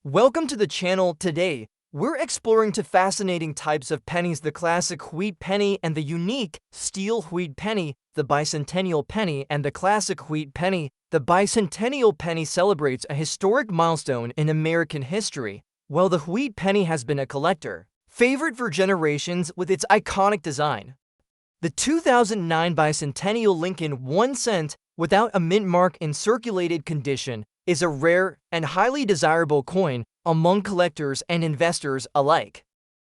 Welcome to the channel. Today, we're exploring two fascinating types of pennies, the classic wheat penny and the unique steel wheat penny, the bicentennial penny and the classic wheat penny. The bicentennial penny celebrates a historic milestone in American history, while the wheat penny has been a collector favorite for generations with its iconic design. The 2009 bicentennial Lincoln 1 cent without a mint mark in circulated condition is a rare and highly desirable coin among collectors and investors alike.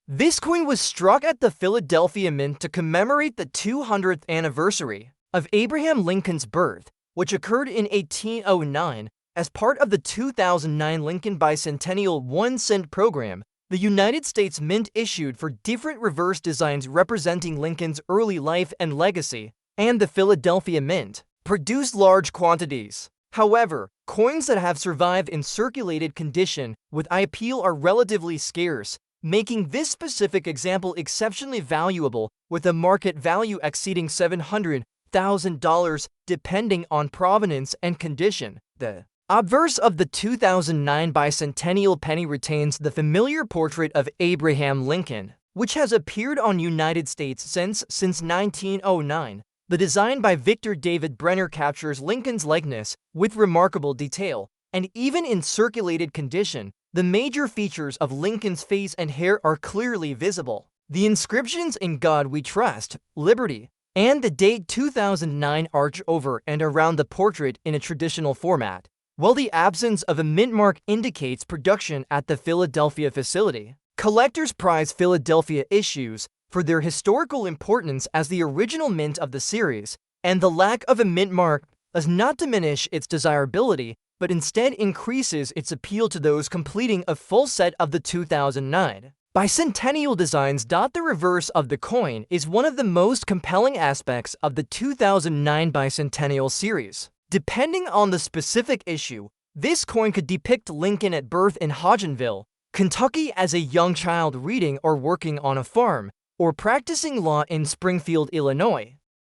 This coin was struck at the Philadelphia Mint to commemorate the 200th anniversary of Abraham Lincoln's birth, which occurred in 1809 as part of the 2009 Lincoln Bicentennial 1 cent program. The United States Mint issued for different reverse designs representing Lincoln's early life and legacy, and the Philadelphia Mint produced large quantities. However, coins that have survived in circulated condition with appeal are relatively scarce, making this specific example exceptionally valuable, with a market value exceeding $700,000 depending on provenance and condition. The obverse of the 2009 bicentennial penny retains the familiar portrait of Abraham Lincoln, which has appeared on United States since 1909. The design by Victor David Brenner captures Lincoln's likeness with remarkable detail, and even in circulated condition, the major features of Lincoln's face and hair are clearly visible. The inscriptions "In God We Trust," "Liberty," and the date 2009 arch over and around the portrait in a traditional format, while the absence of a mint mark indicates production at the Philadelphia facility. Collectors prize Philadelphia issues for their historical importance as the original mint of the series, and the lack of a mint mark does not diminish its desirability, but instead increases its appeal to those completing a full set of the 2009 bicentennial designs. The reverse of the coin is one of the most compelling aspects of the 2009 bicentennial series. Depending on the specific issue, this coin could depict Lincoln at birth in Hodgenville, Kentucky, as a young child reading or working on a farm, or practicing law in Springfield, Illinois.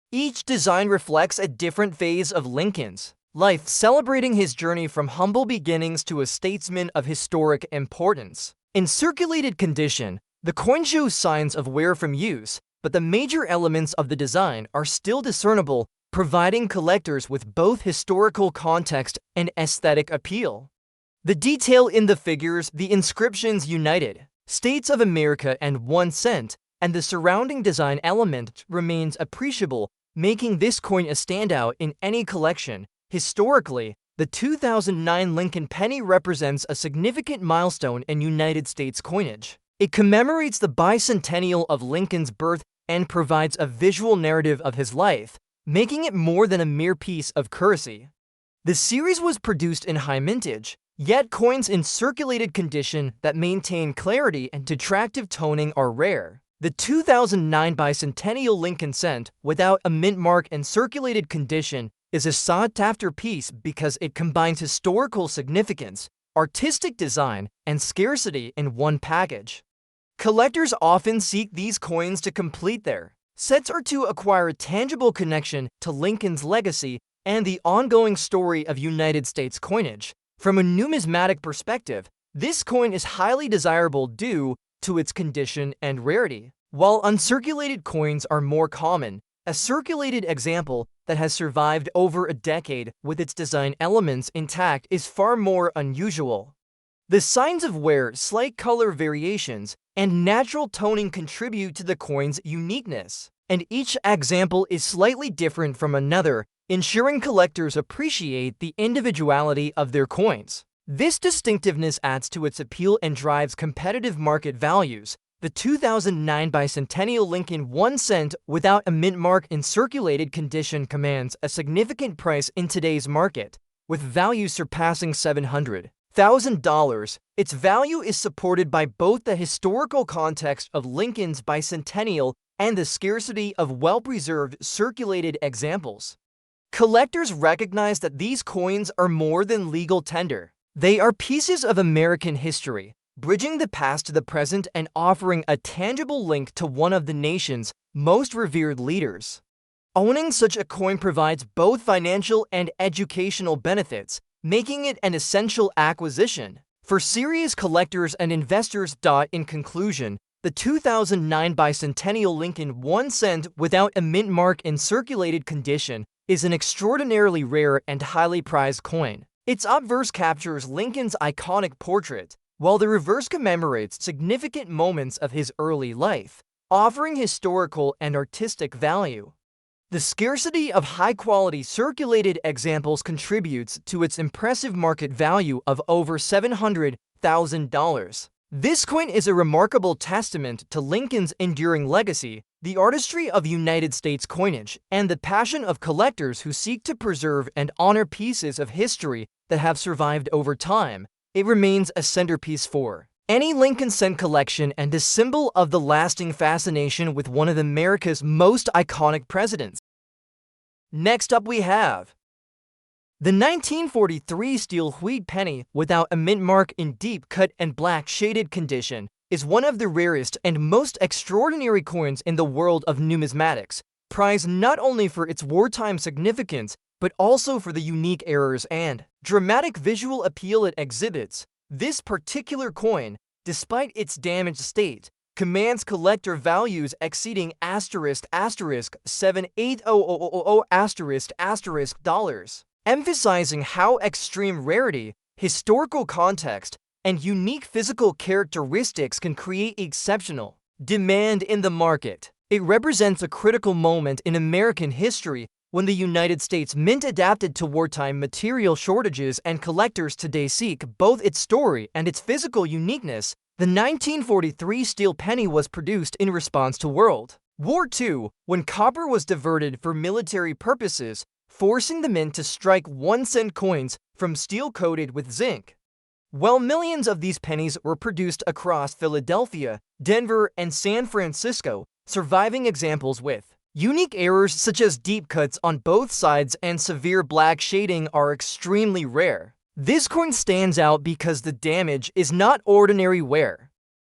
Each design reflects a different phase of Lincoln's life, celebrating his journey from humble beginnings to a statesman of historic importance. In circulated condition, the coin shows signs of wear from use, but the major elements of the design are still discernible, providing collectors with both historical context and aesthetic appeal. The detail in the figures, the inscriptions "United States of America" and "1 cent," and the surrounding design element remains appreciable, making this coin a standout in any collection. Historically, the 2009 Lincoln penny represents a significant milestone in United States coinage. It commemorates the bicentennial of Lincoln's birth and provides a visual narrative of his life, making it more than a mere piece of currency. The series was produced in high mintage, yet coins in circulated condition that maintain clarity and attractive toning are rare. The 2009 bicentennial Lincoln cent without a mint mark in circulated condition is a sought-after piece because it combines historical significance, artistic design, and scarcity in one package. Collectors often seek these coins to complete their sets or to acquire a tangible connection to Lincoln's legacy and the ongoing story of United States coinage. From a numismatic perspective, this coin is highly desirable due to its condition and rarity. While uncirculated coins are more common, a circulated example that has survived over a decade with its design elements intact is far more unusual. The signs of wear, slight color variations, and natural toning contribute to the coin's uniqueness, and each example is slightly different from another, ensuring collectors appreciate the individuality of their coins. This distinctiveness adds to its appeal and drives competitive market values. The 2009 bicentennial Lincoln 1 cent without a mint mark in circulated condition commands a significant price in today's market, with value surpassing $700,000. Its value is supported by both the historical context of Lincoln's bicentennial and the scarcity of well-preserved circulated examples. Collectors recognize that these coins are more than legal tender. They are pieces of American history, bridging the past to the present and offering a tangible link to one of the nation's most revered leaders. Owning such a coin provides both financial and educational benefits, making it an essential acquisition. For serious collectors and investors. In conclusion, the 2009 Bicentennial Lincoln 1 cent without a mint mark in circulated condition is an extraordinarily rare and highly prized coin. Its obverse captures Lincoln's iconic portrait, while the reverse commemorates significant moments of his early life, offering historical and artistic value. The scarcity of high-quality circulated examples contributes to its impressive market value of over $700,000. This coin is a remarkable testament to Lincoln's enduring legacy, the artistry of United States coinage, and the passion of collectors who seek to preserve and honor pieces of history that have survived over time. It remains a centerpiece for any Lincoln cent collection and a symbol of the lasting fascination with one of America's most iconic presidents. Next up we have the 1943 steel wheat penny without a mint mark in deep cut and black shaded condition is one of the rarest and most extraordinary coins in the world of numismatics, prized not only for its wartime significance but also for the unique errors and dramatic visual appeal it exhibits. This particular coin, despite its damaged state, commands collector values exceeding $78000 dollars, emphasizing how extreme rarity, historical context, and unique physical characteristics can create exceptional demand in the market. It represents a critical moment in American history when the United States Mint adapted to wartime material shortages and collectors today seek both its story and its physical uniqueness. The 1943 steel penny was produced in response to World War II, when copper was diverted for military purposes, forcing the mint to strike 1 cent coins from steel coated with zinc. While millions of these pennies were produced across Philadelphia, Denver, and San Francisco, surviving examples with unique errors such as deep cuts on both sides and severe black shading are extremely rare. This coin stands out because the damage is not ordinary wear.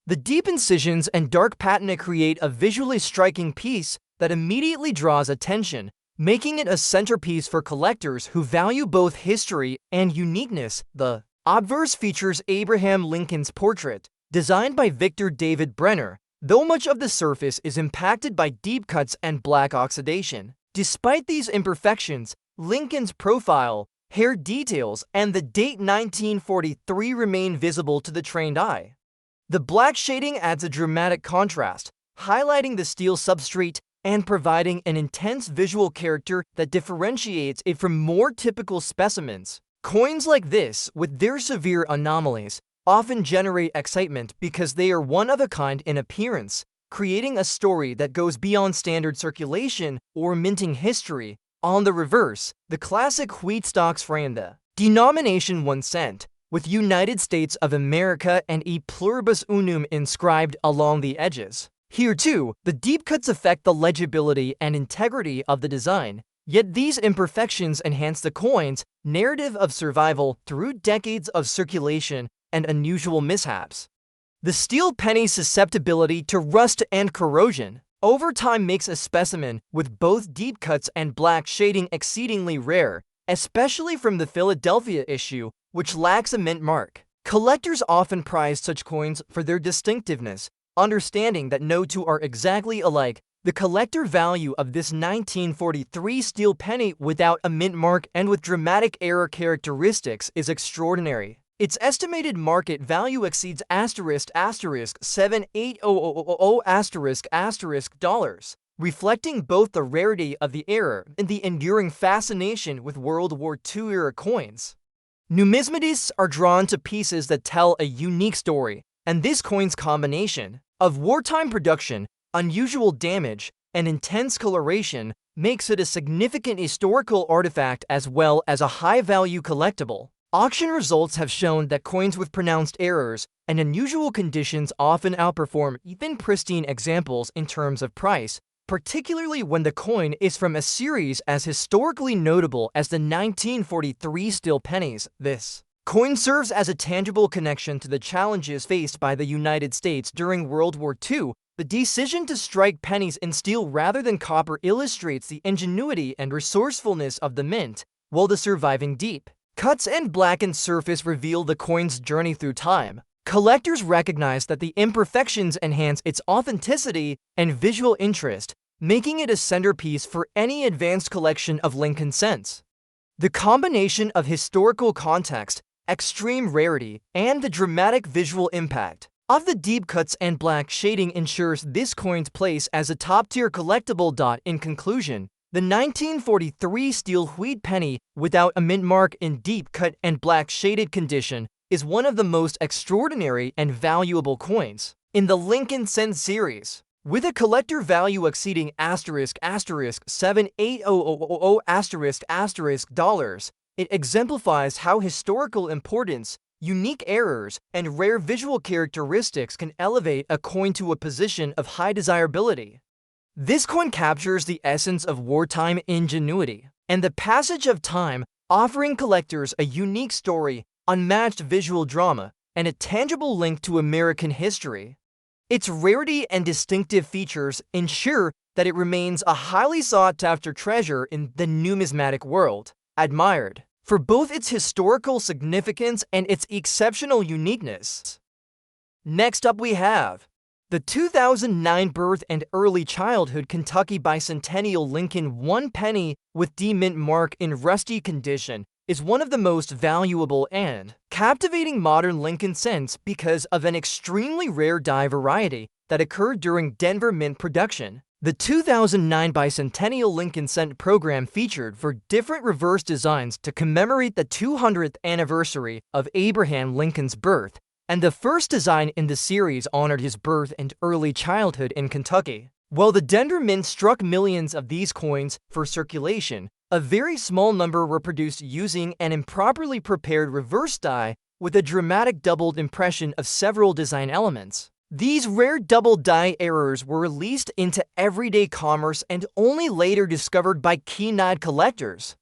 The deep incisions and dark patina create a visually striking piece that immediately draws attention, making it a centerpiece for collectors who value both history and uniqueness. The obverse features Abraham Lincoln's portrait, designed by Victor David Brenner, though much of the surface is impacted by deep cuts and black oxidation. Despite these imperfections, Lincoln's profile, hair details, and the date 1943 remain visible to the trained eye. The black shading adds a dramatic contrast, highlighting the steel substrate and providing an intense visual character that differentiates it from more typical specimens. Coins like this, with their severe anomalies, often generate excitement because they are one of a kind in appearance, creating a story that goes beyond standard circulation or minting history. On the reverse, the classic wheat stocks frame the denomination 1 cent, with United States of America and E pluribus unum inscribed along the edges. Here too, the deep cuts affect the legibility and integrity of the design, yet these imperfections enhance the coin's narrative of survival through decades of circulation and unusual mishaps. The steel penny's susceptibility to rust and corrosion over time makes a specimen with both deep cuts and black shading exceedingly rare, especially from the Philadelphia issue, which lacks a mint mark. Collectors often prize such coins for their distinctiveness, understanding that no two are exactly alike. The collector value of this 1943 steel penny without a mint mark and with dramatic error characteristics is extraordinary. Its estimated market value exceeds $78000 dollars, reflecting both the rarity of the error and the enduring fascination with World War II-era coins. Numismatists are drawn to pieces that tell a unique story, and this coin's combination of wartime production, unusual damage, and intense coloration makes it a significant historical artifact as well as a high-value collectible. Auction results have shown that coins with pronounced errors and unusual conditions often outperform even pristine examples in terms of price, particularly when the coin is from a series as historically notable as the 1943 steel pennies. This coin serves as a tangible connection to the challenges faced by the United States during World War II. The decision to strike pennies in steel rather than copper illustrates the ingenuity and resourcefulness of the mint, while the surviving deep Cuts and blackened surface reveal the coin's journey through time. Collectors recognize that the imperfections enhance its authenticity and visual interest, making it a centerpiece for any advanced collection of Lincoln cents. The combination of historical context, extreme rarity, and the dramatic visual impact of the deep cuts and black shading ensures this coin's place as a top-tier collectible. In conclusion, the 1943 steel wheat penny without a mint mark in deep cut and black shaded condition is one of the most extraordinary and valuable coins in the Lincoln cent series. With a collector value exceeding $7,800,000 dollars, it exemplifies how historical importance, unique errors, and rare visual characteristics can elevate a coin to a position of high desirability. This coin captures the essence of wartime ingenuity and the passage of time, offering collectors a unique story, unmatched visual drama, and a tangible link to American history. Its rarity and distinctive features ensure that it remains a highly sought-after treasure in the numismatic world, admired for both its historical significance and its exceptional uniqueness. Next up we have the 2009 birth and early childhood Kentucky Bicentennial Lincoln 1 penny with D-mint mark in rusty condition is one of the most valuable and captivating modern Lincoln cents because of an extremely rare die variety that occurred during Denver Mint production. The 2009 Bicentennial Lincoln cent program featured four different reverse designs to commemorate the 200th anniversary of Abraham Lincoln's birth, and the first design in the series honored his birth and early childhood in Kentucky. While the Denver Mint struck millions of these coins for circulation, a very small number were produced using an improperly prepared reverse die with a dramatic doubled impression of several design elements. These rare double die errors were released into everyday commerce and only later discovered by keen-eyed collectors.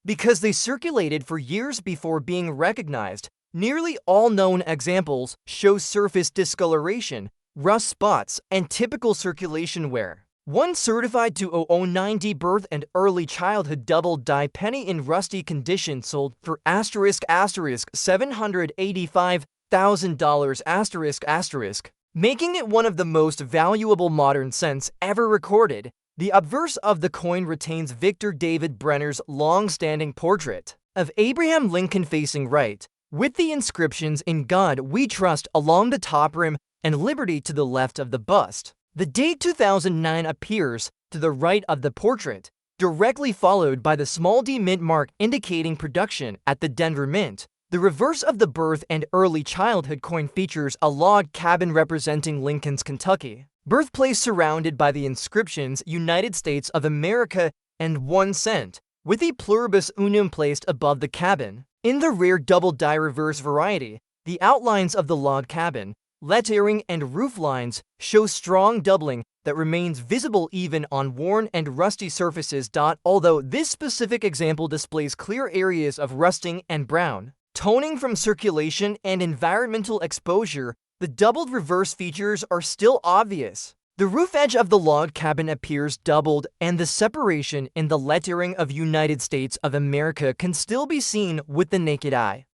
Because they circulated for years before being recognized, nearly all known examples show surface discoloration, rust spots, and typical circulation wear. One certified 2009 birth and early childhood double die penny in rusty condition sold for $785,000 making it one of the most valuable modern cents ever recorded. The obverse of the coin retains Victor David Brenner's long-standing portrait of Abraham Lincoln facing right, with the inscriptions "In God We Trust" along the top rim and "Liberty" to the left of the bust. The date 2009 appears to the right of the portrait, directly followed by the small D mint mark indicating production at the Denver Mint. The reverse of the birth and early childhood coin features a log cabin representing Lincoln's Kentucky birthplace surrounded by the inscriptions "United States of America" and 1 cent, with a pluribus unum placed above the cabin. In the rare double die reverse variety, the outlines of the log cabin, lettering, and roof lines show strong doubling that remains visible even on worn and rusty surfaces. Although this specific example displays clear areas of rusting and brown toning from circulation and environmental exposure, the doubled reverse features are still obvious. The roof edge of the log cabin appears doubled, and the separation in the lettering of United States of America can still be seen with the naked eye.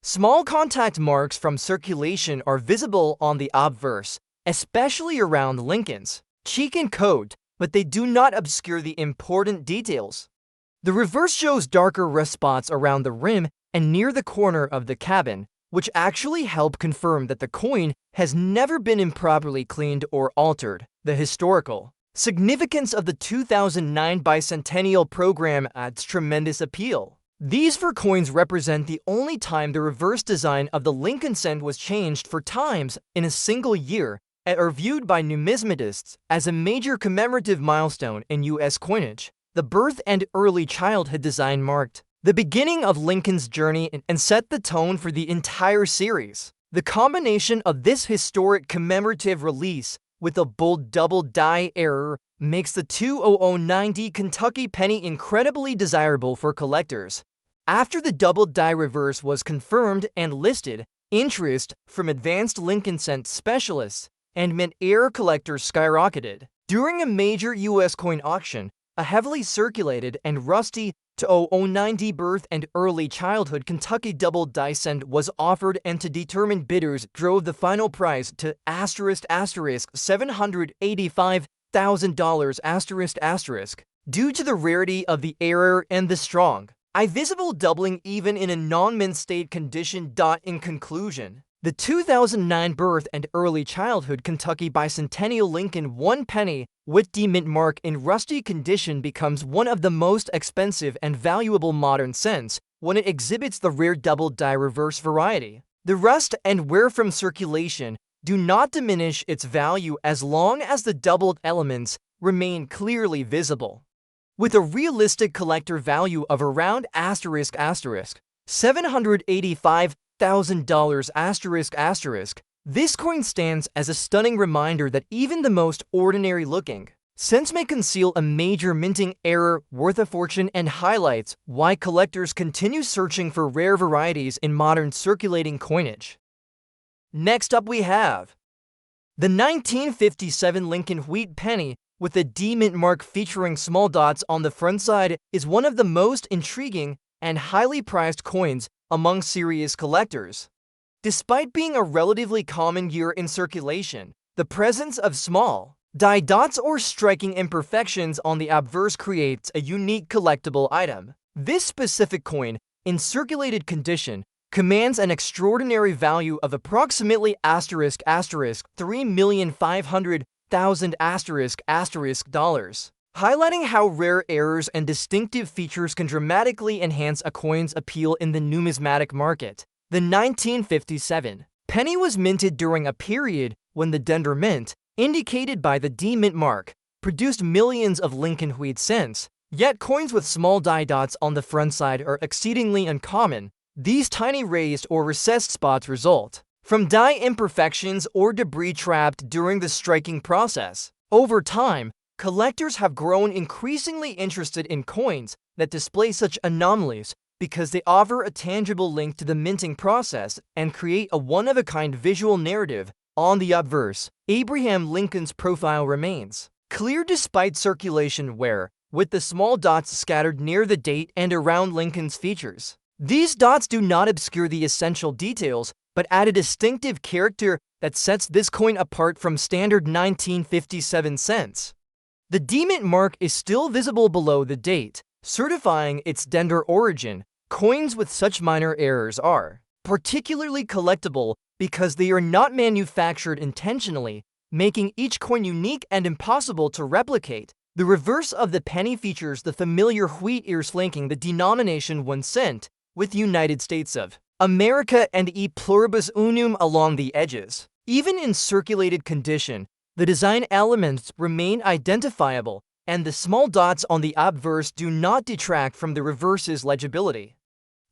Small contact marks from circulation are visible on the obverse, especially around Lincoln's cheek and coat, but they do not obscure the important details. The reverse shows darker rust spots around the rim and near the corner of the cabin, which actually help confirm that the coin has never been improperly cleaned or altered. The historical significance of the 2009 Bicentennial program adds tremendous appeal. These 4 coins represent the only time the reverse design of the Lincoln cent was changed 4 times in a single year and are viewed by numismatists as a major commemorative milestone in U.S. coinage. The birth and early childhood design marked the beginning of Lincoln's journey and set the tone for the entire series. The combination of this historic commemorative release with a bold double die error makes the 2009 Kentucky penny incredibly desirable for collectors. After the double die reverse was confirmed and listed, interest from advanced Lincoln cent specialists and mint error collectors skyrocketed. During a major U.S. coin auction, a heavily circulated and rusty 2009 birth and early childhood Kentucky double die cent was offered, and to determine bidders drove the final price to $785,000 due to the rarity of the error and the strong, visible doubling even in a non-mint state condition. In conclusion, the 2009 birth and early childhood Kentucky Bicentennial Lincoln 1 penny with D mint mark in rusty condition becomes one of the most expensive and valuable modern cents when it exhibits the rare double die reverse variety. The rust and wear from circulation do not diminish its value as long as the doubled elements remain clearly visible. With a realistic collector value of around $785,000 this coin stands as a stunning reminder that even the most ordinary-looking cents may conceal a major minting error worth a fortune, and highlights why collectors continue searching for rare varieties in modern circulating coinage. Next up we have the 1957 Lincoln Wheat penny with a D mint mark featuring small dots on the front side is one of the most intriguing and highly prized coins among serious collectors. Despite being a relatively common year in circulation, the presence of small die dots or striking imperfections on the obverse creates a unique collectible item. This specific coin, in circulated condition, commands an extraordinary value of approximately $3,500,000 highlighting how rare errors and distinctive features can dramatically enhance a coin's appeal in the numismatic market. The 1957 penny was minted during a period when the Denver Mint, indicated by the D mint mark, produced millions of Lincoln Wheat cents, yet coins with small die dots on the front side are exceedingly uncommon. These tiny raised or recessed spots result from die imperfections or debris trapped during the striking process. Over time, collectors have grown increasingly interested in coins that display such anomalies because they offer a tangible link to the minting process and create a one-of-a-kind visual narrative. On the obverse, Abraham Lincoln's profile remains clear despite circulation wear, with the small dots scattered near the date and around Lincoln's features. These dots do not obscure the essential details, but add a distinctive character that sets this coin apart from standard 1957 cents. The D mint mark is still visible below the date, certifying its Denver origin. Coins with such minor errors are particularly collectible because they are not manufactured intentionally, making each coin unique and impossible to replicate. The reverse of the penny features the familiar wheat ears flanking the denomination 1 cent, with United States of America and E pluribus unum along the edges. Even in circulated condition, the design elements remain identifiable, and the small dots on the obverse do not detract from the reverse's legibility.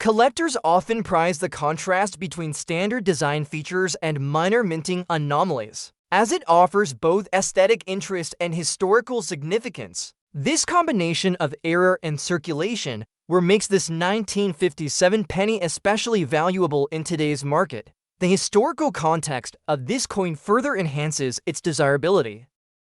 Collectors often prize the contrast between standard design features and minor minting anomalies, as it offers both aesthetic interest and historical significance. This combination of error and circulation makes this 1957 penny especially valuable in today's market. The historical context of this coin further enhances its desirability.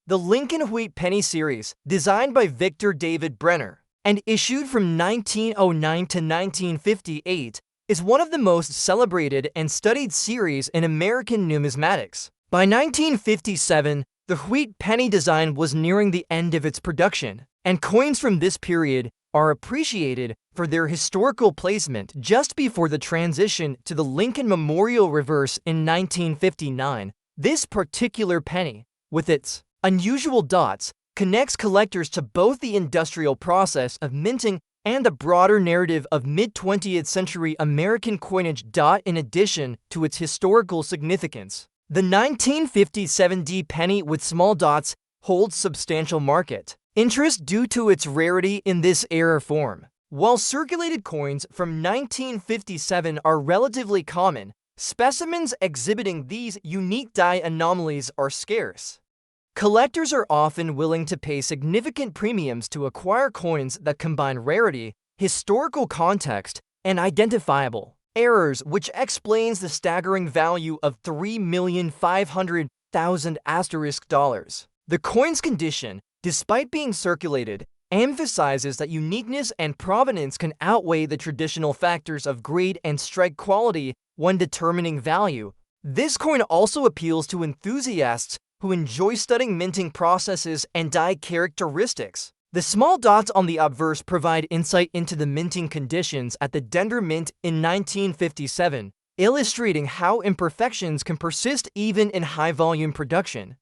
The Lincoln Wheat penny series, designed by Victor David Brenner and issued from 1909 to 1958, is one of the most celebrated and studied series in American numismatics. By 1957, the Wheat penny design was nearing the end of its production, and coins from this period are appreciated for their historical placement just before the transition to the Lincoln Memorial reverse in 1959. This particular penny, with its unusual dots, connects collectors to both the industrial process of minting and the broader narrative of mid-20th century American coinage. In addition to its historical significance, the 1957 D penny with small dots holds substantial market interest due to its rarity in this era form. While circulated coins from 1957 are relatively common, specimens exhibiting these unique die anomalies are scarce. Collectors are often willing to pay significant premiums to acquire coins that combine rarity, historical context, and identifiable errors, which explains the staggering value of $3,500,000. The coin's condition, despite being circulated, emphasizes that uniqueness and provenance can outweigh the traditional factors of grade and strike quality when determining value. This coin also appeals to enthusiasts who enjoy studying minting processes and die characteristics. The small dots on the obverse provide insight into the minting conditions at the Denver Mint in 1957, illustrating how imperfections can persist even in high-volume production.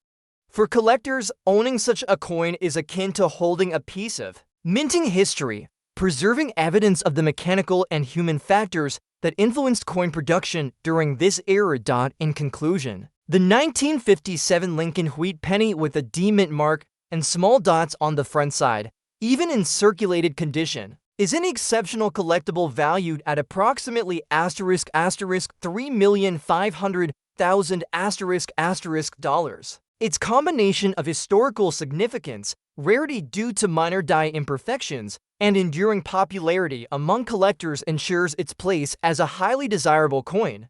For collectors, owning such a coin is akin to holding a piece of minting history, preserving evidence of the mechanical and human factors that influenced coin production during this era. In conclusion, the 1957 Lincoln Wheat Penny with a D mint mark and small dots on the front side, even in circulated condition, is an exceptional collectible valued at approximately $3,500,000 dollars. Its combination of historical significance, rarity due to minor die imperfections, and enduring popularity among collectors ensures its place as a highly desirable coin.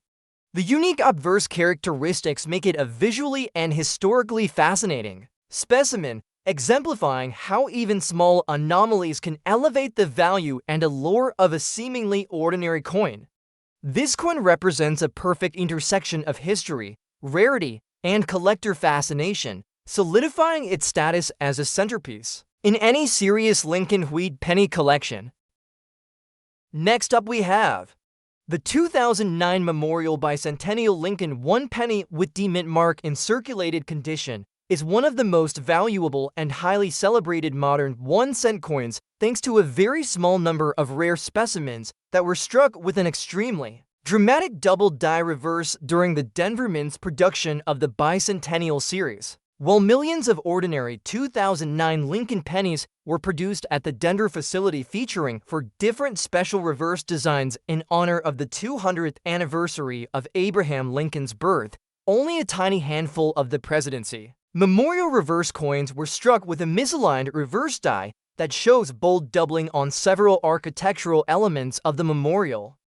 The unique obverse characteristics make it a visually and historically fascinating specimen, exemplifying how even small anomalies can elevate the value and allure of a seemingly ordinary coin. This coin represents a perfect intersection of history, rarity, and collector fascination, solidifying its status as a centerpiece in any serious Lincoln Wheat Penny collection. Next up we have the 2009 Memorial Bicentennial Lincoln 1 penny with D mint mark in circulated condition is one of the most valuable and highly celebrated modern 1-cent coins thanks to a very small number of rare specimens that were struck with an extremely dramatic double die reverse during the Denver Mint's production of the Bicentennial series. While millions of ordinary 2009 Lincoln pennies were produced at the Denver facility featuring 4 different special reverse designs in honor of the 200th anniversary of Abraham Lincoln's birth, only a tiny handful of the presidency memorial reverse coins were struck with a misaligned reverse die that shows bold doubling on several architectural elements of the memorial.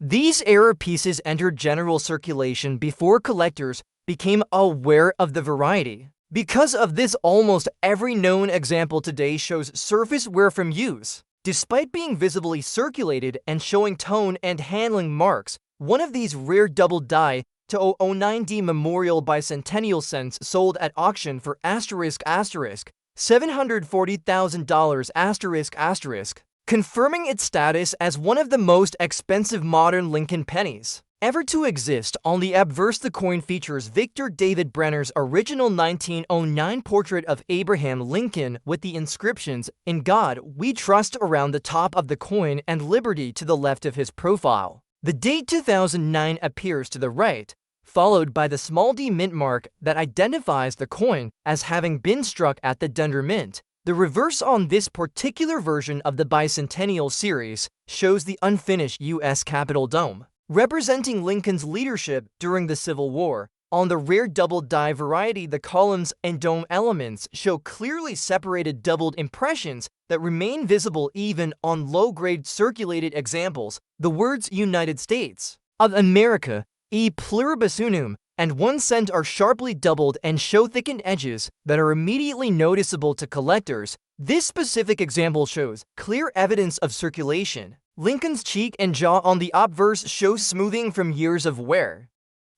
These error pieces entered general circulation before collectors became aware of the variety. Because of this, almost every known example today shows surface wear from use. Despite being visibly circulated and showing tone and handling marks, one of these rare double die to 009D Memorial Bicentennial cents sold at auction for $740,000 confirming its status as one of the most expensive modern Lincoln pennies ever to exist. On the obverse, the coin features Victor David Brenner's original 1909 portrait of Abraham Lincoln with the inscriptions, "In God We Trust" around the top of the coin and "Liberty" to the left of his profile. The date 2009 appears to the right, followed by the small D mint mark that identifies the coin as having been struck at the Denver Mint. The reverse on this particular version of the Bicentennial series shows the unfinished U.S. Capitol dome, representing Lincoln's leadership during the Civil War. On the rare double die variety, the columns and dome elements show clearly separated doubled impressions that remain visible even on low-grade circulated examples. The words "United States of America, e pluribus unum," and 1 cent are sharply doubled and show thickened edges that are immediately noticeable to collectors. This specific example shows clear evidence of circulation. Lincoln's cheek and jaw on the obverse show smoothing from years of wear.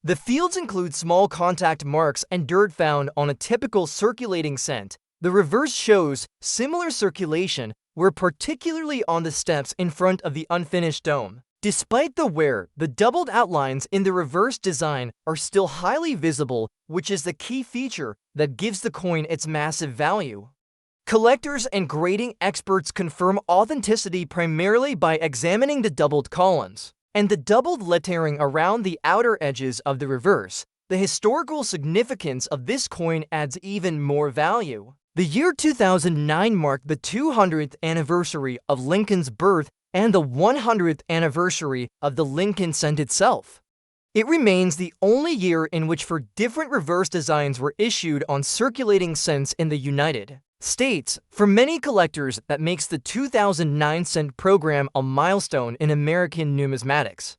The fields include small contact marks and dirt found on a typical circulating cent. The reverse shows similar circulation, where particularly on the steps in front of the unfinished dome. Despite the wear, the doubled outlines in the reverse design are still highly visible, which is the key feature that gives the coin its massive value. Collectors and grading experts confirm authenticity primarily by examining the doubled columns and the doubled lettering around the outer edges of the reverse. The historical significance of this coin adds even more value. The year 2009 marked the 200th anniversary of Lincoln's birth and the 100th anniversary of the Lincoln cent itself. It remains the only year in which 4 different reverse designs were issued on circulating cents in the United States. For many collectors, that makes the 2009 cent program a milestone in American numismatics.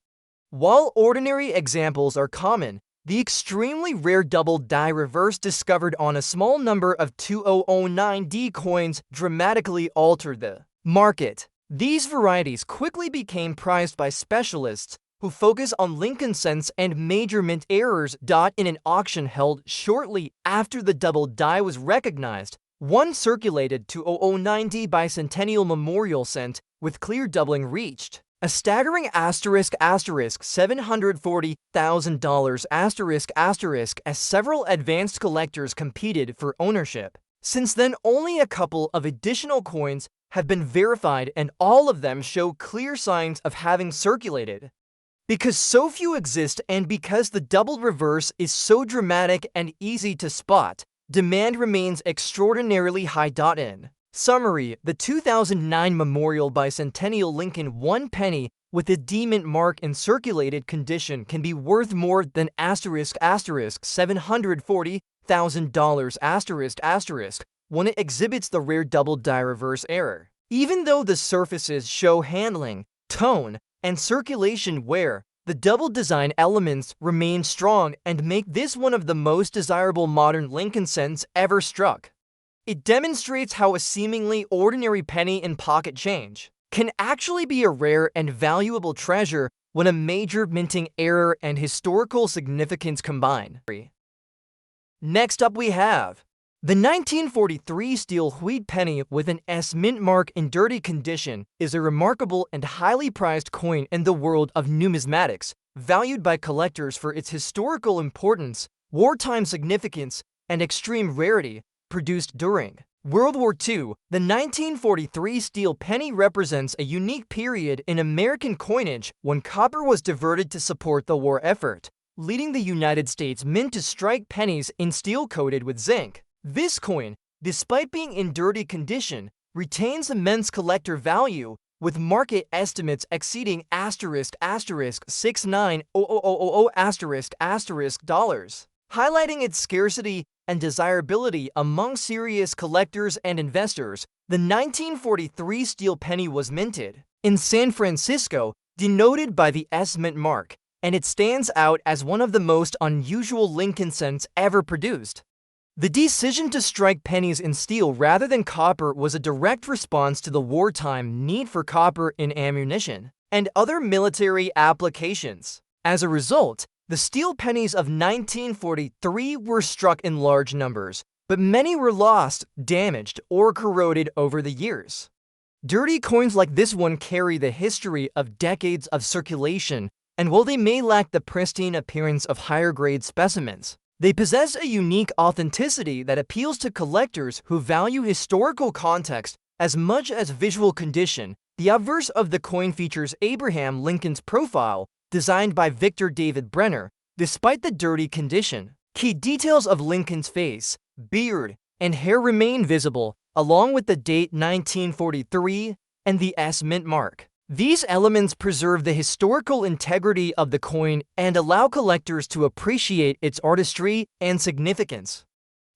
While ordinary examples are common, The extremely rare double die reverse discovered on a small number of 2009D coins dramatically altered the market. These varieties quickly became prized by specialists who focus on Lincoln cents and major mint errors. In an auction held shortly after the double die was recognized, one circulated 2009D Bicentennial Memorial Cent with clear doubling reached a staggering $740,000 as several advanced collectors competed for ownership. Since then, only a couple of additional coins have been verified, and all of them show clear signs of having circulated. Because so few exist and because the double reverse is so dramatic and easy to spot, demand remains extraordinarily high. In summary, the 2009 Memorial Bicentennial Lincoln 1 penny with a D-mint mark in circulated condition can be worth more than $740,000 when it exhibits the rare double die reverse error. Even though the surfaces show handling, tone, and circulation wear, the double design elements remain strong and make this one of the most desirable modern Lincoln cents ever struck. It demonstrates how a seemingly ordinary penny in pocket change can actually be a rare and valuable treasure when a major minting error and historical significance combine. Next up we have the 1943 steel wheat penny with an S mint mark in dirty condition is a remarkable and highly prized coin in the world of numismatics, valued by collectors for its historical importance, wartime significance, and extreme rarity. Produced during World War II, the 1943 steel penny represents a unique period in American coinage when copper was diverted to support the war effort, leading the United States Mint to strike pennies in steel coated with zinc. This coin, despite being in dirty condition, retains immense collector value, with market estimates exceeding $69,000,000, highlighting its scarcity and desirability among serious collectors and investors. The 1943 steel penny was minted in San Francisco, denoted by the S mint mark, and it stands out as one of the most unusual Lincoln cents ever produced. The decision to strike pennies in steel rather than copper was a direct response to the wartime need for copper in ammunition and other military applications. As a result, the steel pennies of 1943 were struck in large numbers, but many were lost, damaged, or corroded over the years. Dirty coins like this one carry the history of decades of circulation, and while they may lack the pristine appearance of higher-grade specimens, they possess a unique authenticity that appeals to collectors who value historical context as much as visual condition. The obverse of the coin features Abraham Lincoln's profile, designed by Victor David Brenner. Despite the dirty condition, key details of Lincoln's face, beard, and hair remain visible, along with the date 1943 and the S mint mark. These elements preserve the historical integrity of the coin and allow collectors to appreciate its artistry and significance.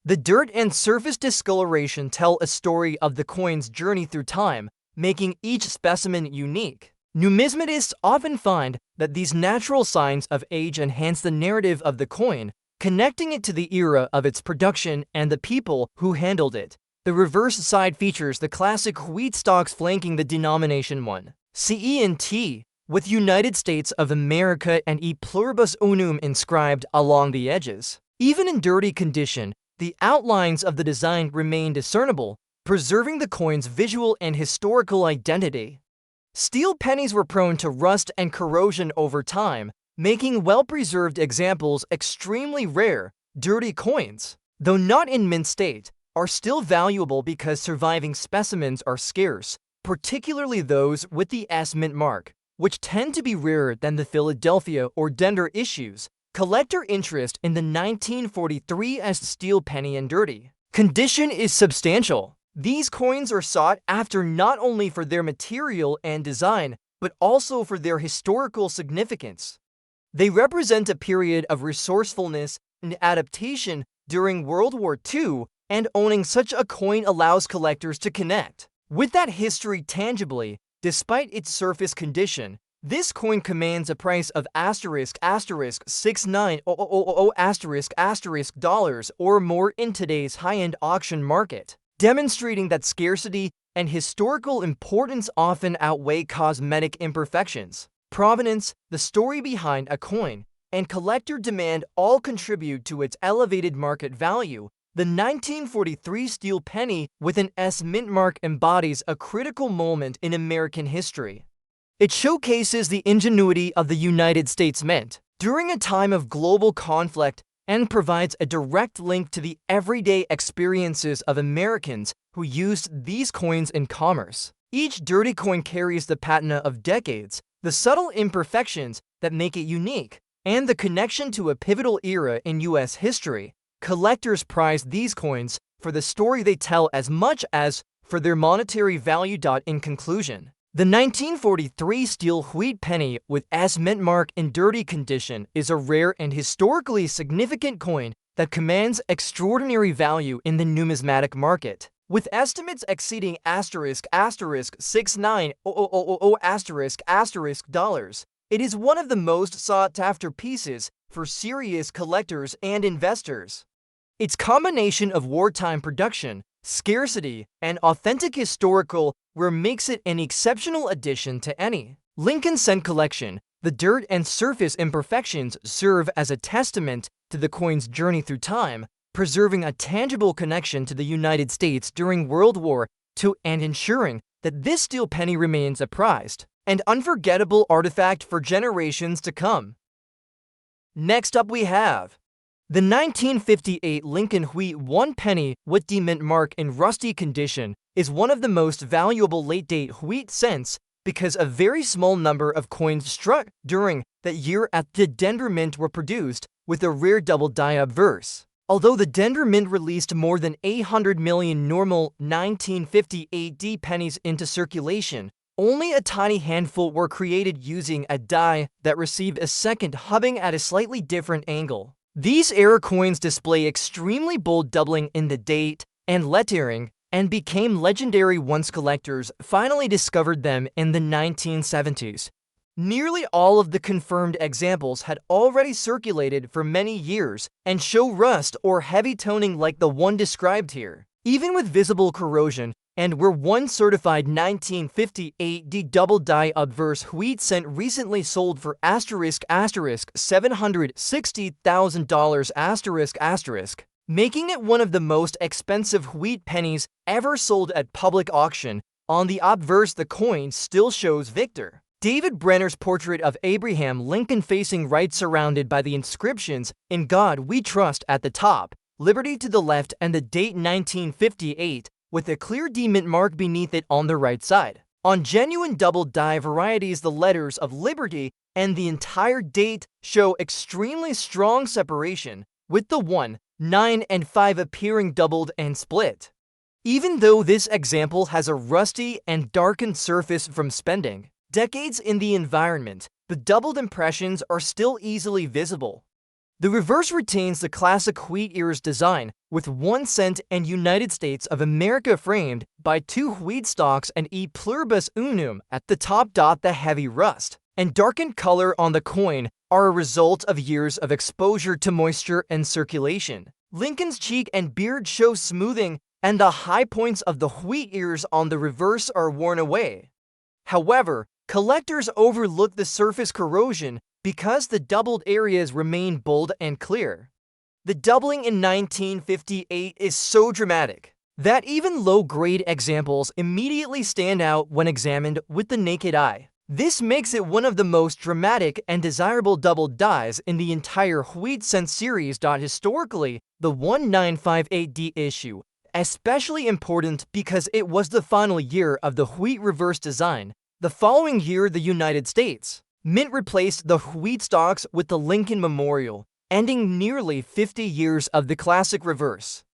The dirt and surface discoloration tell a story of the coin's journey through time, making each specimen unique. Numismatists often find that these natural signs of age enhance the narrative of the coin, connecting it to the era of its production and the people who handled it. The reverse side features the classic wheat stalks flanking the denomination 1. CENT, with United States of America and E pluribus unum inscribed along the edges. Even in dirty condition, the outlines of the design remain discernible, preserving the coin's visual and historical identity. Steel pennies were prone to rust and corrosion over time, making well-preserved examples extremely rare. Dirty coins, though not in mint state, are still valuable because surviving specimens are scarce, particularly those with the S mint mark, which tend to be rarer than the Philadelphia or Denver issues. Collector interest in the 1943 S steel penny in dirty condition is substantial. These coins are sought after not only for their material and design, but also for their historical significance. They represent a period of resourcefulness and adaptation during World War II, and owning such a coin allows collectors to connect with that history tangibly. Despite its surface condition, This coin commands a price of $69,000 dollars or more in today's high-end auction market, demonstrating that scarcity and historical importance often outweigh cosmetic imperfections. Provenance, the story behind a coin, and collector demand all contribute to its elevated market value. The 1943 steel penny with an S mint mark embodies a critical moment in American history. It showcases the ingenuity of the United States Mint during a time of global conflict and provides a direct link to the everyday experiences of Americans who used these coins in commerce. Each dirty coin carries the patina of decades, the subtle imperfections that make it unique, and the connection to a pivotal era in U.S. history. Collectors prize these coins for the story they tell as much as for their monetary value. In conclusion, the 1943 steel wheat penny with S mint mark in dirty condition is a rare and historically significant coin that commands extraordinary value in the numismatic market, with estimates exceeding $69,000 dollars. It is one of the most sought-after pieces for serious collectors and investors. Its combination of wartime production, scarcity, and authentic historical rare makes it an exceptional addition to any Lincoln cent collection. The dirt and surface imperfections serve as a testament to the coin's journey through time, preserving a tangible connection to the United States during World War II and ensuring that this steel penny remains a prized and unforgettable artifact for generations to come. Next up we have the 1958 Lincoln Wheat 1 penny with D mint mark in rusty condition is one of the most valuable late-date wheat cents because a very small number of coins struck during that year at the Denver Mint were produced with a rare double die obverse. Although the Denver Mint released more than 800 million normal 1958 D pennies into circulation, only a tiny handful were created using a die that received a second hubbing at a slightly different angle. These era coins display extremely bold doubling in the date and lettering and became legendary once collectors finally discovered them in the 1970s. Nearly all of the confirmed examples had already circulated for many years and show rust or heavy toning like the one described here, even with visible corrosion, and were one certified 1958 D double die obverse wheat cent recently sold for $760,000 making it one of the most expensive wheat pennies ever sold at public auction. On the obverse, the coin still shows Victor David Brenner's portrait of Abraham Lincoln facing right, surrounded by the inscriptions "In God We Trust" at the top, "Liberty" to the left, and the date 1958 with a clear D mint mark beneath it on the right side. On genuine double die varieties, the letters of "Liberty" and the entire date show extremely strong separation, with the 1, 9, and 5 appearing doubled and split. Even though this example has a rusty and darkened surface from spending decades in the environment, the doubled impressions are still easily visible. The reverse retains the classic wheat era's design, with 1 cent and United States of America framed by 2 wheat stalks and E pluribus unum at the top. The heavy rust and darkened color on the coin are a result of years of exposure to moisture and circulation. Lincoln's cheek and beard show smoothing, and the high points of the wheat ears on the reverse are worn away. However, collectors overlook the surface corrosion because the doubled areas remain bold and clear. The doubling in 1958 is so dramatic that even low-grade examples immediately stand out when examined with the naked eye. This makes it one of the most dramatic and desirable doubled dies in the entire wheat cent series. Historically, the 1958D issue, especially important because it was the final year of the wheat reverse design. The following year, the United States Mint replaced the wheat stalks with the Lincoln Memorial, ending nearly 50 years of the classic reverse.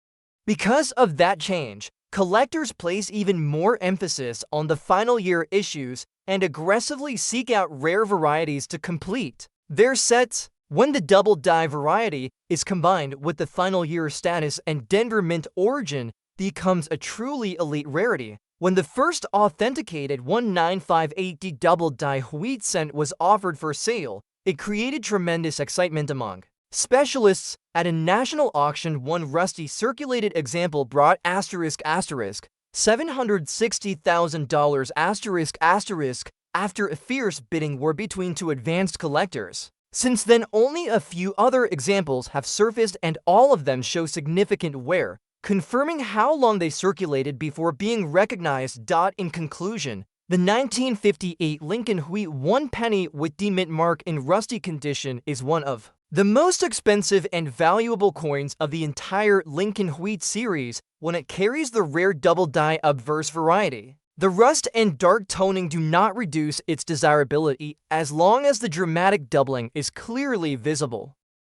Because of that change, collectors place even more emphasis on the final year issues and aggressively seek out rare varieties to complete their sets. When the double die variety is combined with the final year status and Denver Mint origin, becomes a truly elite rarity. When the first authenticated 1958D double die wheat cent was offered for sale, it created tremendous excitement among specialists. At a national auction, one rusty circulated example brought $760,000 after a fierce bidding war between two advanced collectors. Since then, only a few other examples have surfaced, and all of them show significant wear, confirming how long they circulated before being recognized. In conclusion, the 1958 Lincoln Wheat 1 penny with D mint mark in rusty condition is one of the most expensive and valuable coins of the entire Lincoln Wheat series when it carries the rare double die obverse variety. The rust and dark toning do not reduce its desirability as long as the dramatic doubling is clearly visible.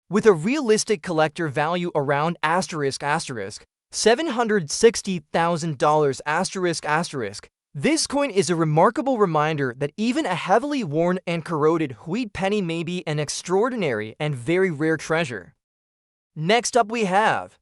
With a realistic collector value around $760,000 this coin is a remarkable reminder that even a heavily worn and corroded wheat penny may be an extraordinary and very rare treasure. Next up we have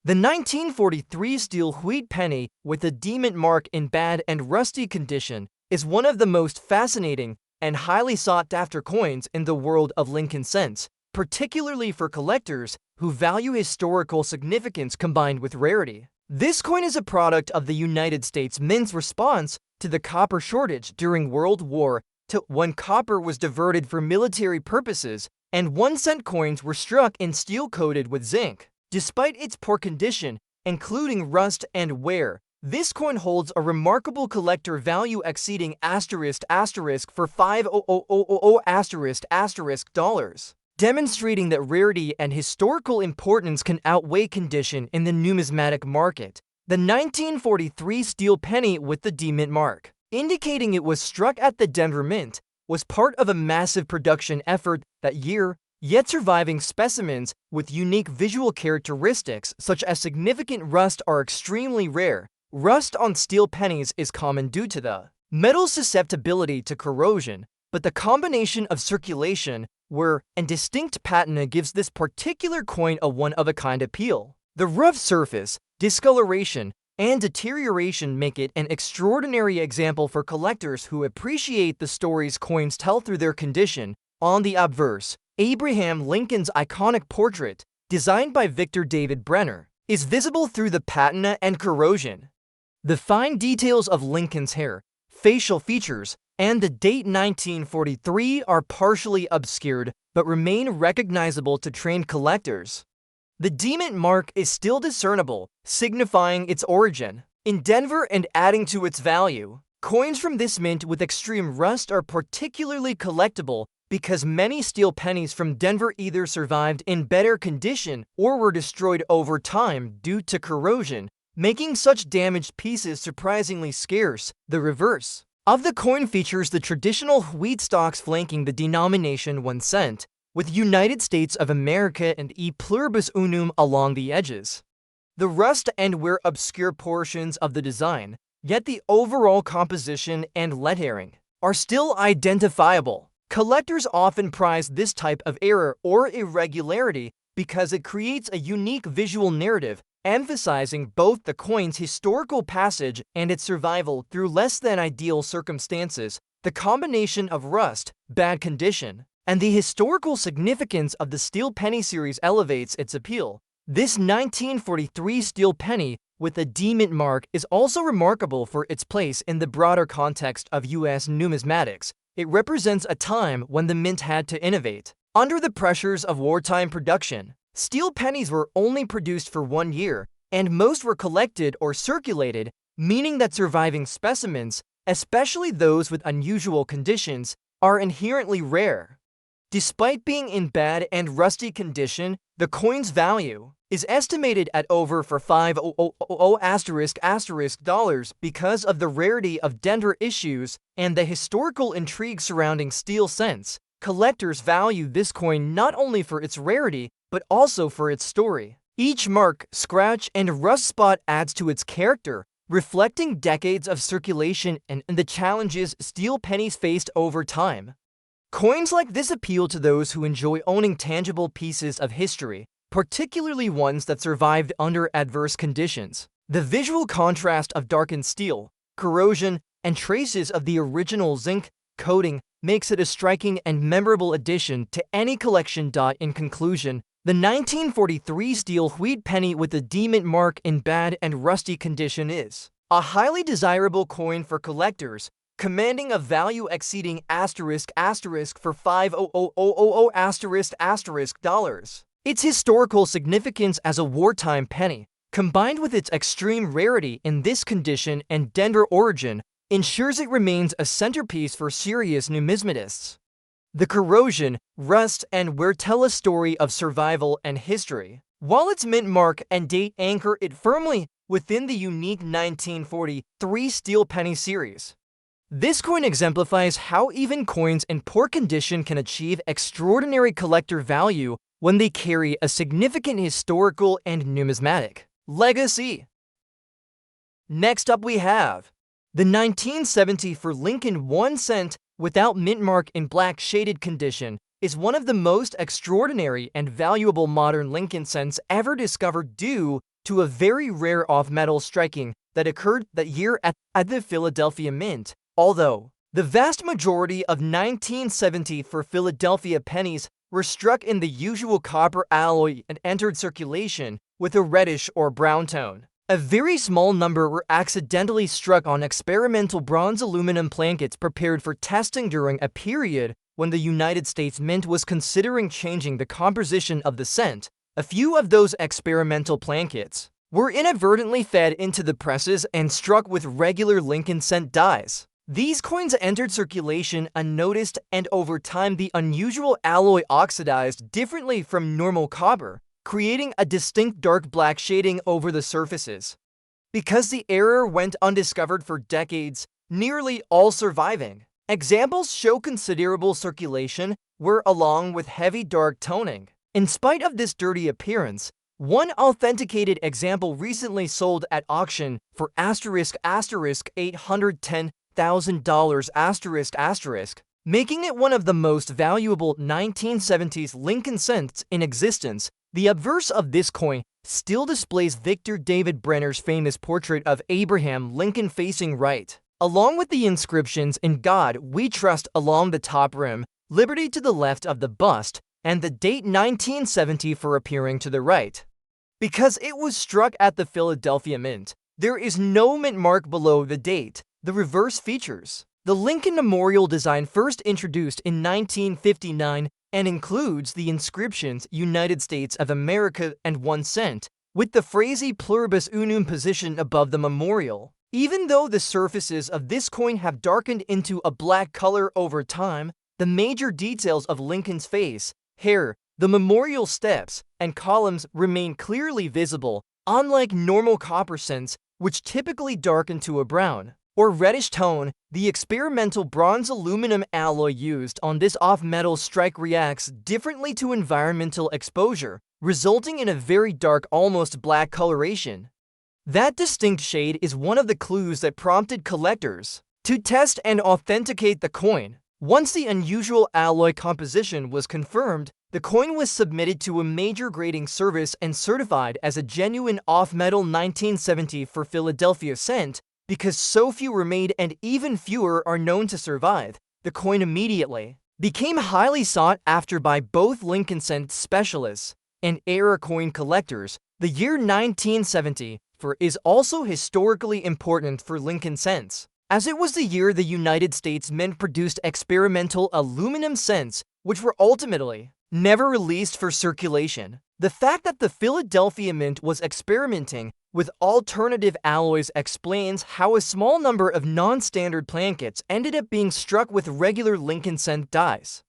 the 1943 steel wheat penny with the D mint mark in bad and rusty condition is one of the most fascinating and highly sought-after coins in the world of Lincoln cents, particularly for collectors who value historical significance combined with rarity. This coin is a product of the United States Mint's response to the copper shortage during World War II, when copper was diverted for military purposes and 1-cent coins were struck in steel coated with zinc. Despite its poor condition, including rust and wear, this coin holds a remarkable collector value exceeding for $5,000,000, demonstrating that rarity and historical importance can outweigh condition in the numismatic market. The 1943 steel penny with the D mint mark, indicating it was struck at the Denver Mint, was part of a massive production effort that year, yet surviving specimens with unique visual characteristics such as significant rust are extremely rare. Rust on steel pennies is common due to the metal's susceptibility to corrosion, but the combination of circulation, wear, and distinct patina gives this particular coin a one-of-a-kind appeal. The rough surface, discoloration, and deterioration make it an extraordinary example for collectors who appreciate the stories coins tell through their condition. On the obverse, Abraham Lincoln's iconic portrait, designed by Victor David Brenner, is visible through the patina and corrosion. The fine details of Lincoln's hair, facial features, and the date 1943 are partially obscured but remain recognizable to trained collectors. The D mint mark is still discernible, signifying its origin in Denver and adding to its value. Coins from this mint with extreme rust are particularly collectible because many steel pennies from Denver either survived in better condition or were destroyed over time due to corrosion, making such damaged pieces surprisingly scarce. The reverse of the coin features the traditional wheat stalks flanking the denomination 1 cent, with United States of America and E pluribus unum along the edges. The rust and wear obscure portions of the design, yet the overall composition and lettering are still identifiable. Collectors often prize this type of error or irregularity because it creates a unique visual narrative emphasizing both the coin's historical passage and its survival through less than ideal circumstances. The combination of rust, bad condition, and the historical significance of the steel penny series elevates its appeal. This 1943 steel penny with a D mint mark is also remarkable for its place in the broader context of U.S. numismatics. It represents a time when the mint had to innovate. Under the pressures of wartime production, steel pennies were only produced for 1 year, and most were collected or circulated, meaning that surviving specimens, especially those with unusual conditions, are inherently rare. Despite being in bad and rusty condition, the coin's value is estimated at over $5,000,000 because of the rarity of Denver issues and the historical intrigue surrounding steel cents. Collectors value this coin not only for its rarity, but also for its story. Each mark, scratch, and rust spot adds to its character, reflecting decades of circulation and the challenges steel pennies faced over time. Coins like this appeal to those who enjoy owning tangible pieces of history, particularly ones that survived under adverse conditions. The visual contrast of darkened steel, corrosion, and traces of the original zinc coating makes it a striking and memorable addition to any collection. In conclusion, the 1943 steel wheat penny with the D-mint mark in bad and rusty condition is a highly desirable coin for collectors, commanding a value exceeding for $5,000,000. Its historical significance as a wartime penny, combined with its extreme rarity in this condition and Denver origin, ensures it remains a centerpiece for serious numismatists. The corrosion, rust, and wear tell a story of survival and history, while its mint mark and date anchor it firmly within the unique 1943 steel penny series. This coin exemplifies how even coins in poor condition can achieve extraordinary collector value when they carry a significant historical and numismatic legacy. Next up we have the 1970 for Lincoln 1 cent without mint mark in black shaded condition is one of the most extraordinary and valuable modern Lincoln cents ever discovered due to a very rare off-metal striking that occurred that year at the Philadelphia Mint. Although the vast majority of 1970 for Philadelphia pennies were struck in the usual copper alloy and entered circulation with a reddish or brown tone, a very small number were accidentally struck on experimental bronze aluminum plankets prepared for testing during a period when the United States Mint was considering changing the composition of the cent. A few of those experimental plankets were inadvertently fed into the presses and struck with regular Lincoln cent dies. These coins entered circulation unnoticed, and over time the unusual alloy oxidized differently from normal copper, creating a distinct dark black shading over the surfaces. Because the error went undiscovered for decades, nearly all surviving examples show considerable circulation, were along with heavy dark toning. In spite of this dirty appearance, one authenticated example recently sold at auction for $810,000 making it one of the most valuable 1970s Lincoln cents in existence. The obverse of this coin still displays Victor David Brenner's famous portrait of Abraham Lincoln facing right, along with the inscriptions "In God We Trust" along the top rim, "Liberty" to the left of the bust, and the date 1970 for appearing to the right. Because it was struck at the Philadelphia Mint, there is no mint mark below the date. The reverse features the Lincoln Memorial design first introduced in 1959 and includes the inscriptions "United States of America" and 1 cent, with the phrase "Pluribus Unum" positioned above the memorial. Even though the surfaces of this coin have darkened into a black color over time, the major details of Lincoln's face, hair, the memorial steps, and columns remain clearly visible, unlike normal copper cents, which typically darken to a brown or reddish tone. The experimental bronze aluminum alloy used on this off-metal strike reacts differently to environmental exposure, resulting in a very dark, almost black coloration. That distinct shade is one of the clues that prompted collectors to test and authenticate the coin. Once the unusual alloy composition was confirmed, the coin was submitted to a major grading service and certified as a genuine off-metal 1970 for Philadelphia cent. Because so few were made and even fewer are known to survive, the coin immediately became highly sought after by both Lincoln cent specialists and era coin collectors. The year 1970 is also historically important for Lincoln cents, as it was the year the United States Mint produced experimental aluminum cents, which were ultimately never released for circulation. The fact that the Philadelphia Mint was experimenting with alternative alloys explains how a small number of non-standard plankets ended up being struck with regular Lincoln cent dies.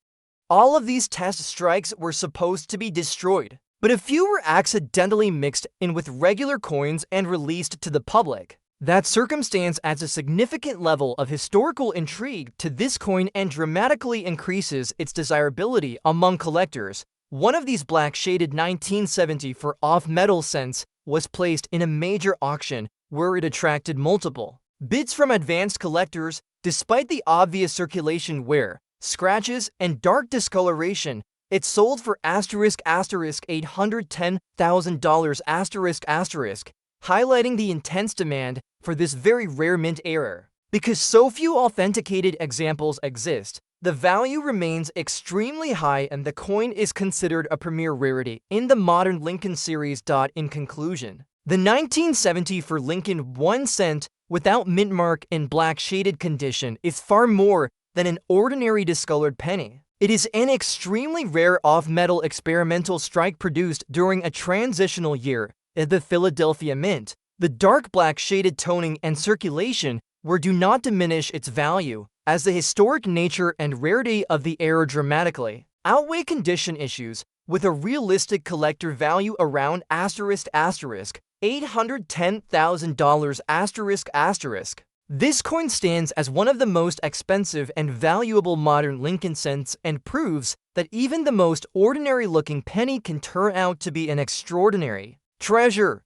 All of these test strikes were supposed to be destroyed, but a few were accidentally mixed in with regular coins and released to the public. That circumstance adds a significant level of historical intrigue to this coin and dramatically increases its desirability among collectors. One of these black-shaded 1970 for off-metal cents was placed in a major auction where it attracted multiple bids from advanced collectors. Despite the obvious circulation wear, scratches, and dark discoloration, it sold for $810,000 highlighting the intense demand for this very rare mint error. Because so few authenticated examples exist, the value remains extremely high and the coin is considered a premier rarity in the modern Lincoln series. In conclusion, the 1970 for Lincoln 1 cent without mint mark in black shaded condition is far more than an ordinary discolored penny. It is an extremely rare off-metal experimental strike produced during a transitional year at the Philadelphia Mint. The dark black shaded toning and circulation do not diminish its value, as the historic nature and rarity of the error dramatically outweigh condition issues, with a realistic collector value around $810,000 . This coin stands as one of the most expensive and valuable modern Lincoln cents and proves that even the most ordinary-looking penny can turn out to be an extraordinary treasure.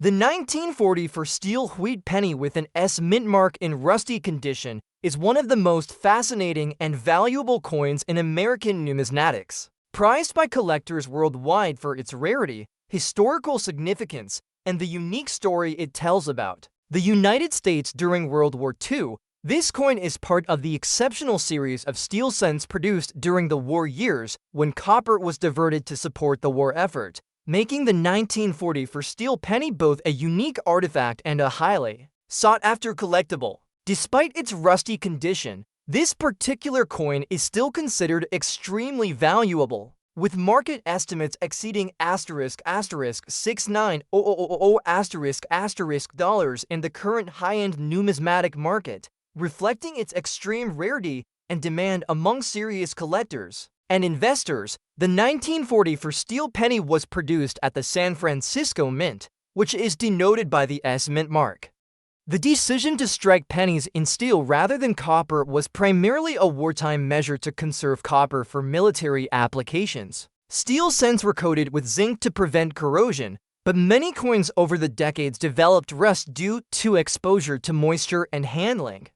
The 1940 for steel wheat penny with an S mint mark in rusty condition is one of the most fascinating and valuable coins in American numismatics. Prized by collectors worldwide for its rarity, historical significance, and the unique story it tells about the United States during World War II, this coin is part of the exceptional series of steel cents produced during the war years when copper was diverted to support the war effort, making the 1940 for steel penny both a unique artifact and a highly sought-after collectible. Despite its rusty condition, this particular coin is still considered extremely valuable, with market estimates exceeding $69,000 in the current high-end numismatic market, reflecting its extreme rarity and demand among serious collectors and investors. The 1940 for steel penny was produced at the San Francisco Mint, which is denoted by the S mint mark. The decision to strike pennies in steel rather than copper was primarily a wartime measure to conserve copper for military applications. Steel cents were coated with zinc to prevent corrosion, but many coins over the decades developed rust due to exposure to moisture and handling.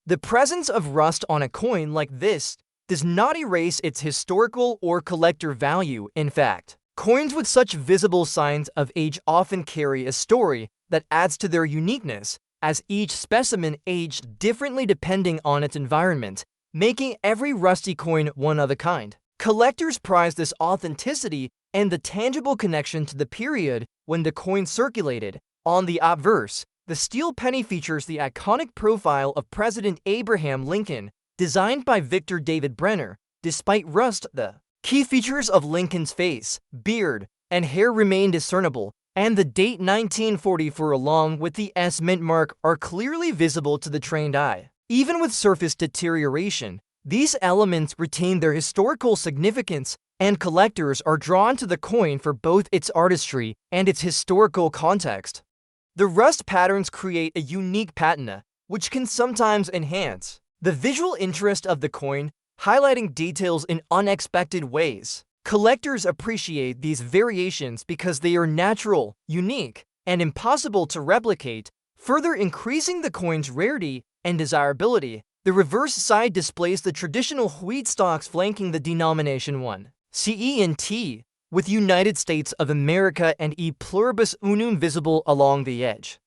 The presence of rust on a coin like this does not erase its historical or collector value. In fact, coins with such visible signs of age often carry a story that adds to their uniqueness, as each specimen aged differently depending on its environment, making every rusty coin one of a kind. Collectors prize this authenticity and the tangible connection to the period when the coin circulated. On the obverse, the steel penny features the iconic profile of President Abraham Lincoln, designed by Victor David Brenner. Despite rust, the key features of Lincoln's face, beard, and hair remain discernible, and the date 1944 along with the S mint mark are clearly visible to the trained eye. Even with surface deterioration, these elements retain their historical significance, and collectors are drawn to the coin for both its artistry and its historical context. The rust patterns create a unique patina, which can sometimes enhance the visual interest of the coin, highlighting details in unexpected ways. Collectors appreciate these variations because they are natural, unique, and impossible to replicate, further increasing the coin's rarity and desirability. The reverse side displays the traditional wheat stalks flanking the denomination 1 cent, with United States of America and E pluribus unum visible along the edge.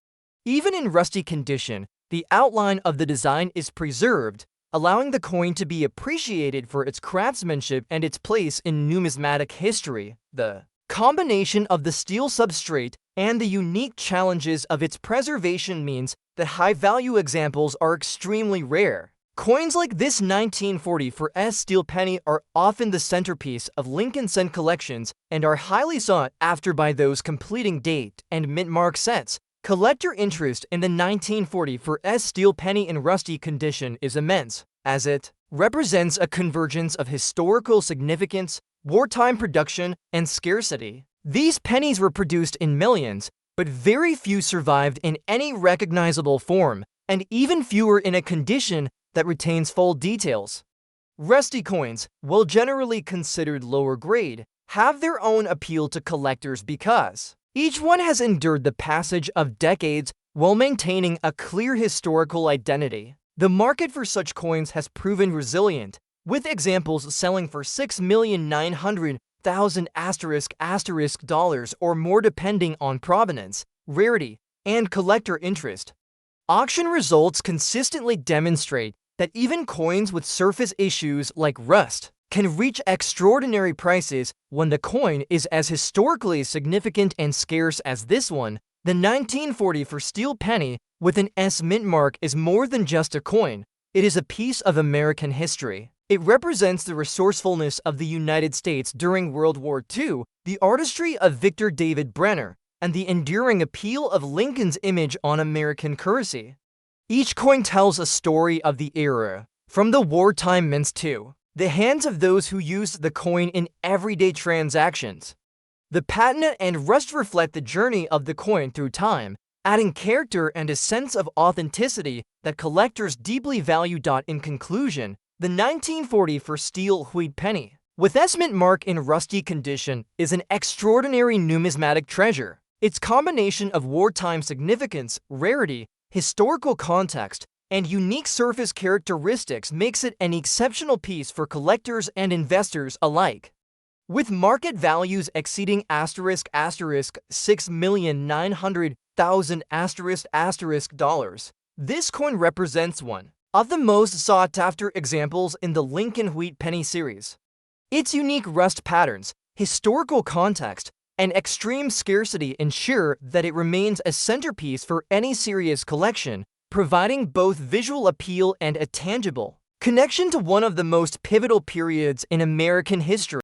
Even in rusty condition, the outline of the design is preserved, allowing the coin to be appreciated for its craftsmanship and its place in numismatic history. The combination of the steel substrate and the unique challenges of its preservation means that high-value examples are extremely rare. Coins like this 1940 for S steel penny are often the centerpiece of Lincoln cent collections and are highly sought after by those completing date and mint mark sets. Collector interest in the 1940 for S steel penny in rusty condition is immense, as it represents a convergence of historical significance, wartime production, and scarcity. These pennies were produced in millions, but very few survived in any recognizable form, and even fewer in a condition that retains full details. Rusty coins, while generally considered lower grade, have their own appeal to collectors because each one has endured the passage of decades while maintaining a clear historical identity. The market for such coins has proven resilient, with examples selling for $6,900,000 or more depending on provenance, rarity, and collector interest. Auction results consistently demonstrate that even coins with surface issues like rust can reach extraordinary prices when the coin is as historically significant and scarce as this one. The 1944 steel penny with an S mint mark is more than just a coin. It is a piece of American history. It represents the resourcefulness of the United States during World War II, the artistry of Victor David Brenner, and the enduring appeal of Lincoln's image on American currency. Each coin tells a story of the era, from the wartime mints to the hands of those who used the coin in everyday transactions. The patina and rust reflect the journey of the coin through time, adding character and a sense of authenticity that collectors deeply value. In conclusion, the 1944 steel wheat penny, with S mint mark in rusty condition, is an extraordinary numismatic treasure. Its combination of wartime significance, rarity, historical context, and unique surface characteristics makes it an exceptional piece for collectors and investors alike. With market values exceeding $6,900,000 dollars, this coin represents one of the most sought-after examples in the Lincoln Wheat Penny series. Its unique rust patterns, historical context, and extreme scarcity ensure that it remains a centerpiece for any serious collection, providing both visual appeal and a tangible connection to one of the most pivotal periods in American history.